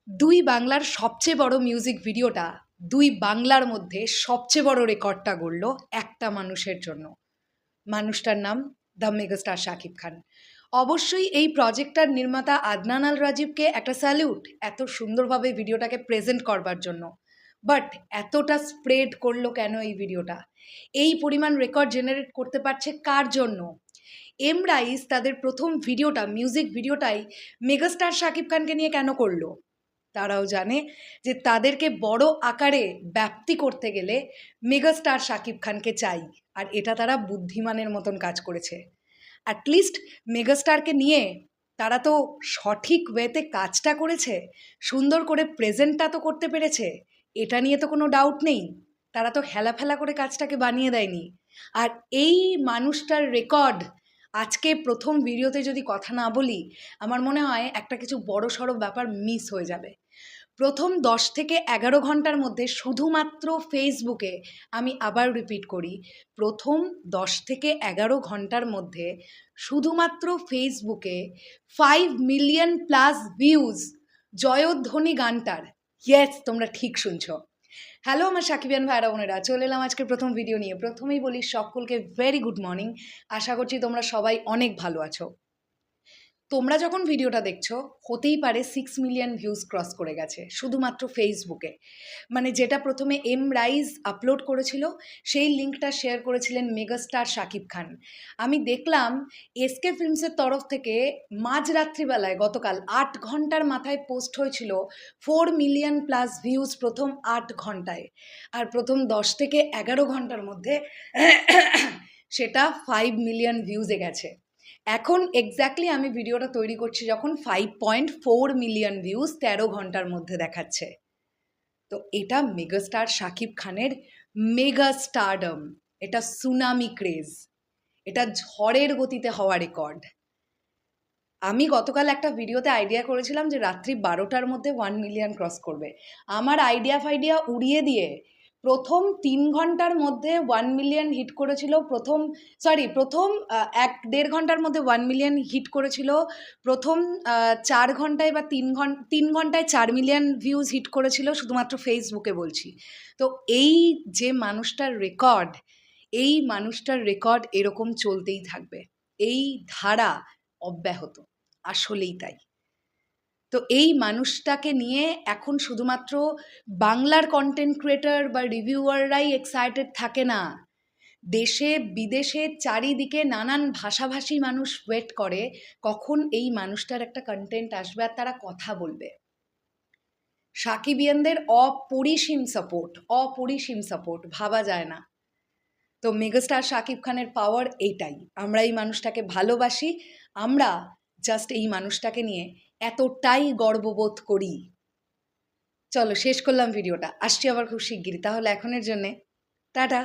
দুই বাংলার সবচেয়ে বড় মিউজিক ভিডিওটা দুই বাংলার মধ্যে সবচেয়ে বড় রেকর্ডটা গড়ল একটা মানুষের জন্য। মানুষটার নাম দ্য মেগাস্টার শাকিব খান। অবশ্যই এই প্রজেক্টটার নির্মাতা আদনান আল রাজীবকে একটা স্যালিউট, এত সুন্দরভাবে ভিডিওটাকে প্রেজেন্ট করবার জন্য। বাট এতটা স্প্রেড করলো কেন এই ভিডিওটা? এই পরিমাণ রেকর্ড জেনারেট করতে পারছে কার জন্য? এম রাইস তাদের প্রথম ভিডিওটা, মিউজিক ভিডিওটাই মেগাস্টার শাকিব খানকে নিয়ে কেন করলো? তারাও জানে যে তাদেরকে বড় আকারে ব্যাপ্তি করতে গেলে মেগাস্টার শাকিব খানকে চাই, আর এটা তারা বুদ্ধিমানের মতন কাজ করেছে। অ্যাটলিস্ট মেগাস্টারকে নিয়ে তারা তো সঠিক ওয়েতে কাজটা করেছে, সুন্দর করে প্রেজেন্টটা তো করতে পেরেছে, এটা নিয়ে তো কোনো ডাউট নেই। তারা তো হেলাফেলা করে কাজটাকে বানিয়ে দেয়নি। আর এই মানুষটার রেকর্ড আজকে প্রথম ভিডিওতে যদি কথা না বলি, আমার মনে হয় একটা কিছু বড় সড়ো ব্যাপার মিস হয়ে যাবে। প্রথম 10 থেকে 11 ঘন্টার মধ্যে শুধুমাত্র ফেসবুকে, আমি আবার রিপিট করি, প্রথম 10 থেকে 11 ঘন্টার মধ্যে শুধুমাত্র ফেসবুকে 5 মিলিয়ন প্লাস ভিউজ জয়ধ্বনি গানটার। ইয়েস, তোমরা ঠিক শুনছো। হ্যালো আমার সাকিবিয়ান ভাইরা বোনেরা, চলে এলাম আজকে প্রথম ভিডিও নিয়ে। প্রথমেই বলি সকলকে ভেরি গুড মর্নিং। আশা করছি তোমরা সবাই অনেক ভালো আছো। তোমরা যখন ভিডিওটা দেখছো, হতেই পারে 6 মিলিয়ন ভিউজ ক্রস করে গেছে শুধুমাত্র ফেসবুকে। মানে যেটা প্রথমে এম রাইস আপলোড করেছিল, সেই লিঙ্কটা শেয়ার করেছিলেন মেগাস্টার শাকিব খান। আমি দেখলাম এসকে ফিল্মসের তরফ থেকে মাঝরাত্রিবেলায় গতকাল 8 ঘন্টার মাথায় পোস্ট হয়েছিল 4 মিলিয়ন প্লাস ভিউজ প্রথম 8 ঘন্টায়। আর প্রথম 10 থেকে 11 ঘন্টার মধ্যে সেটা 5 মিলিয়ন ভিউজে গেছে। এখন এক্স্যাক্টলি আমি ভিডিওটা তৈরি করছি যখন 5.4 মিলিয়ন ভিউজ 13 ঘন্টার মধ্যে দেখাচ্ছে। তো এটা মেগাস্টার শাকিব খানের মেগা স্টারডম, এটা সুনামি ক্রেজ, এটা ঝড়ের গতিতে হওয়া রেকর্ড। আমি গতকাল একটা ভিডিওতে আইডিয়া করেছিলাম যে রাত্রি 12টার মধ্যে 1 মিলিয়ন ক্রস করবে। আমার আইডিয়া উড়িয়ে দিয়ে প্রথম 3 ঘন্টার মধ্যে 1 মিলিয়ন হিট করেছিল। প্রথম 1-1.5 ঘন্টার মধ্যে 1 মিলিয়ন হিট করেছিল। প্রথম 4 ঘন্টায় বা 3 ঘন্টায় 4 মিলিয়ন ভিউজ হিট করেছিল, শুধুমাত্র ফেসবুকে বলছি। তো এই যে মানুষটার রেকর্ড, এই মানুষটার রেকর্ড এরকম চলতেই থাকবে, এই ধারা অব্যাহত, আসলেই তাই। তো এই মানুষটাকে নিয়ে এখন শুধুমাত্র বাংলার কন্টেন্ট ক্রিয়েটর বা রিভিউয়াররাই এক্সাইটেড থাকে না, দেশে বিদেশে চারিদিকে নানান ভাষাভাষী মানুষ ওয়েট করে কখন এই মানুষটার একটা কন্টেন্ট আসবে আর তারা কথা বলবে। সাকিবিয়ানদের অপরিসীম সাপোর্ট ভাবা যায় না। তো মেগাস্টার শাকিব খানের পাওয়ার এইটাই, আমরা এই মানুষটাকে ভালোবাসি, আমরা জাস্ট এই মানুষটাকে নিয়ে এতটাই গর্ববোধ করি। চলো শেষ করলাম ভিডিওটা, আসছি আবার খুব শিগগিরই। তাহলে এখনের জন্যে টাটা।